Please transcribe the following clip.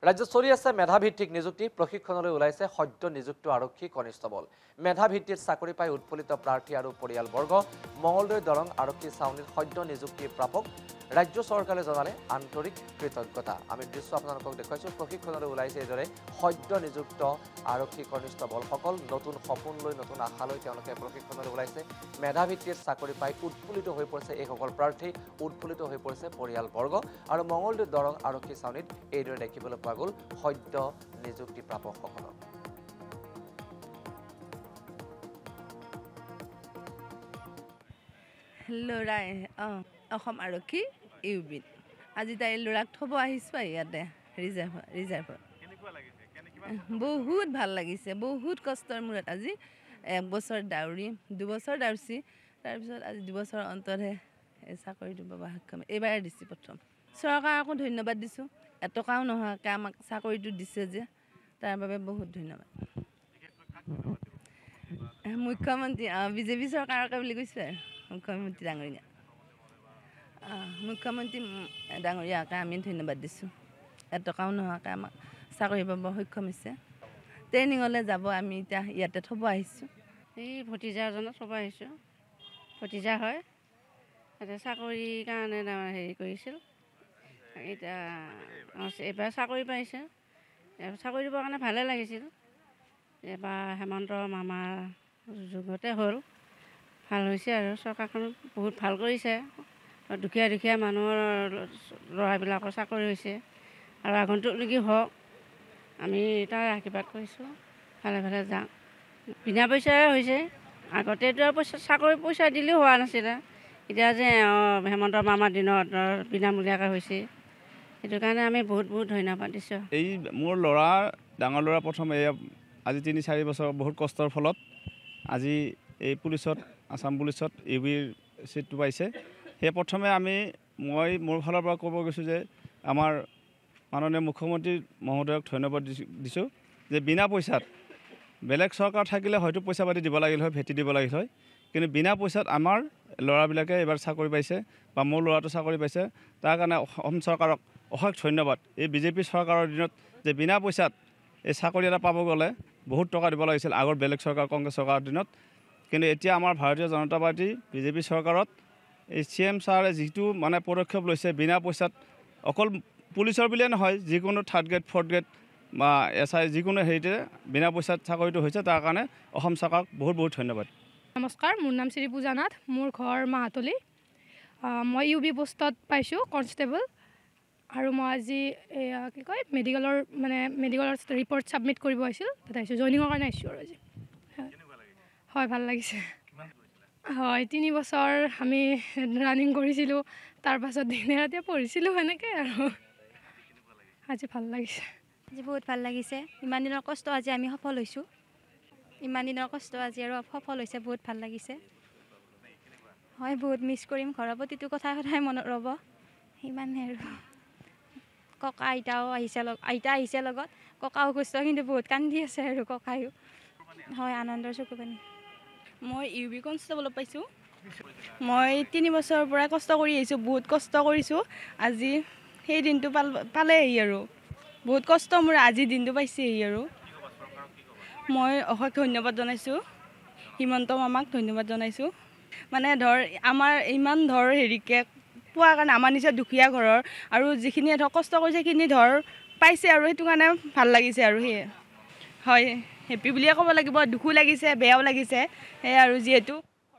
ৰাজ্যত চলি আছে মেধাভিত্তিক নিযুক্তি প্ৰশিক্ষণলৈ ওলাইছে সদ্য নিযুক্ত আৰক্ষী কনিষ্টবল মেধাভিত্তিত চাকৰি পাই উৎফুল্লিত প্ৰাৰ্থী আৰু পৰিয়ালবৰ্গ মঙলদৈ দৰং আৰক্ষী ছাউনীত সদ্য নিযুক্তি প্ৰাপক ৰাজ্য চৰকাৰে জনালে আন্তৰিক কৃতজ্ঞতা আমি দৃশ্য আপোনালোকক দেখুৱাইছো প্ৰশিক্ষণলৈ ওলাইছে এদৰে সদ্য নিযুক্ত আৰক্ষী কনিষ্টবলসকল নতুন সপোন লৈ নতুন আশা লৈ তেওঁলোকে প্ৰশিক্ষণলৈ ওলাইছে মেধাভিত্তিত চাকৰি পাই উৎফুল্লিত হৈ পৰিছে এইসকল প্ৰাৰ্থী উৎফুল্লিত হৈ পৰিছে পৰিয়ালবৰ্গ আৰু মঙলদৈ দৰং আৰক্ষী ছাউনীত এইদৰে দেখিবলৈ পোৱা গ'ল সদ্য নিযুক্তি প্ৰাপকসকলক ল'ৰাই অসম আৰক্ষী ইউবিত আজি তাই ল'ৰাক থ'ব আহিছোঁ ইয়াতে ৰিজাৰ্ভত বহুত ভাল লাগিছে বহুত কষ্টৰ মূৰত আজি 1 বছৰ দাউৰি 2 বছৰ দাউৰিছি তাৰপিছত আজি 2 বছৰ অন্তৰহে চাকৰিটো পাব সক্ষম এইবাৰ দিছে প্ৰথম চৰকাৰকো ধন্যবাদ দিছোঁ এটকাও নোহোৱাকৈ আমাক চাকৰিটো দিছে যে তাৰ বাবে বহুত ধন্যবাদ মুখ্যমন্ত্ৰী বিজেপি চৰকাৰকে বুলি কৈছোঁ আৰু মুখ্যমন্ত্ৰী ডাঙৰীয়া মুখ্যমন্ত্ৰী ডাঙৰীয়াকে আমি ধন্যবাদ দিছোঁ এটকাও নোহোৱাকৈ আমাক চাকৰি পাব সক্ষম হৈছে ট্ৰেইনিঙলৈ যাব আমি এতিয়া ইয়াতে থ'ব আহিছোঁ এই ভতিজা এজনক থ'ব আহিছোঁ ভতিজা হয় এতিয়া চাকৰিৰ কাৰণে হেৰি কৰিছিল এতিয়া এইবাৰ চাকৰি পাইছে চাকৰি দিবৰ কাৰণে ভালে লাগিছিল এবাৰ হেমন্ত মামাৰ যুগতে হ'ল ভাল হৈছে আৰু চৰকাৰখন বহুত ভাল কৰিছে দুখীয়া মানুহৰ ল'ৰাবিলাকৰ চাকৰি হৈছে আৰু আগন্তুকলৈকে হওক আমি তাৰ আশীৰ্বাদ কৰিছোঁ ভালে ভালে যাওঁ বিনা পইচাৰে হৈছে আগতেতো আৰু চাকৰি পইচা দিলেও হোৱা নাছিলে এতিয়া যে হেমন্ত মামাৰ দিনত বিনামূলীয়াকৈ হৈছে সেইটো কাৰণে আমি বহুত ধন্যবাদ দিছোঁ এই মোৰ ল'ৰা ডাঙৰ ল'ৰা প্ৰথম আজি 3-4 বছৰ বহুত কষ্টৰ ফলত আজি এই পুলিচত আসাম পুলিচত ইউবিৰ চিটটো পাইছে সেই প্ৰথমে মই মোৰ ফালৰ পৰা ক'ব গৈছোঁ যে আমাৰ মাননীয় মুখ্যমন্ত্ৰী মহোদয়ক ধন্যবাদ দিছোঁ যে বিনা পইচাত বেলেগ চৰকাৰ থাকিলে হয়তো পইচা পাতি দিব লাগিল হয় ভেটি দিব লাগিল হয় কিন্তু বিনা পইচাত আমাৰ ল'ৰাবিলাকে এইবাৰ চাকৰি পাইছে বা মোৰ ল'ৰাটো চাকৰি পাইছে তাৰ কাৰণে অসম চৰকাৰক অশেষ ধন্যবাদ এই বিজেপি চৰকাৰৰ দিনত যে বিনা পইচাত এই চাকৰি এটা পাব গ'লে বহুত টকা দিব লাগিছিল আগৰ বেলেগ চৰকাৰ কংগ্ৰেছ চৰকাৰৰ দিনত কিন্তু এতিয়া আমাৰ ভাৰতীয় জনতা পাৰ্টি বিজেপি চৰকাৰত এই CM ছাৰে যিটো মানে পদক্ষেপ লৈছে বিনা পইচাত অকল পুলিচৰ বুলিয়ে নহয় যিকোনো 3rd গ্ৰেড 4th গ্ৰেড বা SI যিকোনো হেৰিতে বিনা পইচাত চাকৰিটো হৈছে তাৰ কাৰণে অসম চৰকাৰক বহুত ধন্যবাদ নমস্কাৰ মোৰ নাম শ্ৰী পূজা নাথ মোৰ ঘৰ মাহাতলি মই ইউবি পোষ্টত পাইছোঁ কনষ্টেবল আৰু মই আজি কি কয় মেডিকেলৰ ৰিপৰ্ট ছাবমিট কৰিব আহিছিল তাতে আহিছোঁ জইনিঙৰ কাৰণে আহিছোঁ আৰু আজি হয় ভাল লাগিছে হয় 3 বছৰ আমি ৰানিং কৰিছিলোঁ তাৰপাছত দিনে ৰাতিয়ে পঢ়িছিলোঁ সেনেকৈ আৰু আজি ভাল লাগিছে আজি বহুত ভাল লাগিছে ইমান দিনৰ কষ্ট আজি আমি সফল হৈছোঁ ইমান দিনৰ কষ্ট আজি আৰু সফল হৈছে বহুত ভাল লাগিছে হয় বহুত মিছ কৰিম ঘৰৰ প্ৰতিটো কথা সদায় মনত ৰ'ব সিমানে আৰু ককা আইতা আহিছে লগত ককাও সুস্থ কিন্তু বহুত কান্দি আছে আৰু ককায়ো হয় আনন্দৰ চকু পানী মই ইউবি কনষ্টেবলত পাইছোঁ মই 3 বছৰৰ পৰা কষ্ট কৰি আহিছোঁ বহুত কষ্ট কৰিছোঁ আজি সেই দিনটো পালেহি আৰু বহুত কষ্ট মোৰ আজি দিনটো পাইছেহি আৰু মই অশেষ ধন্যবাদ জনাইছোঁ হিমন্ত মামাক ধন্যবাদ জনাইছোঁ মানে আমাৰ ইমান হেৰিকে পোৱাৰ কাৰণে আমাৰ নিচিনা দুখীয়া ঘৰৰ আৰু যিখিনিয়ে কষ্ট কৰিছে সেইখিনি পাইছে আৰু সেইটো কাৰণে ভাল লাগিছে আৰু সেয়ে হয় হেপী বুলিয়ে ক'ব লাগিব দুখো লাগিছে বেয়াও লাগিছে সেয়া আৰু যিহেতু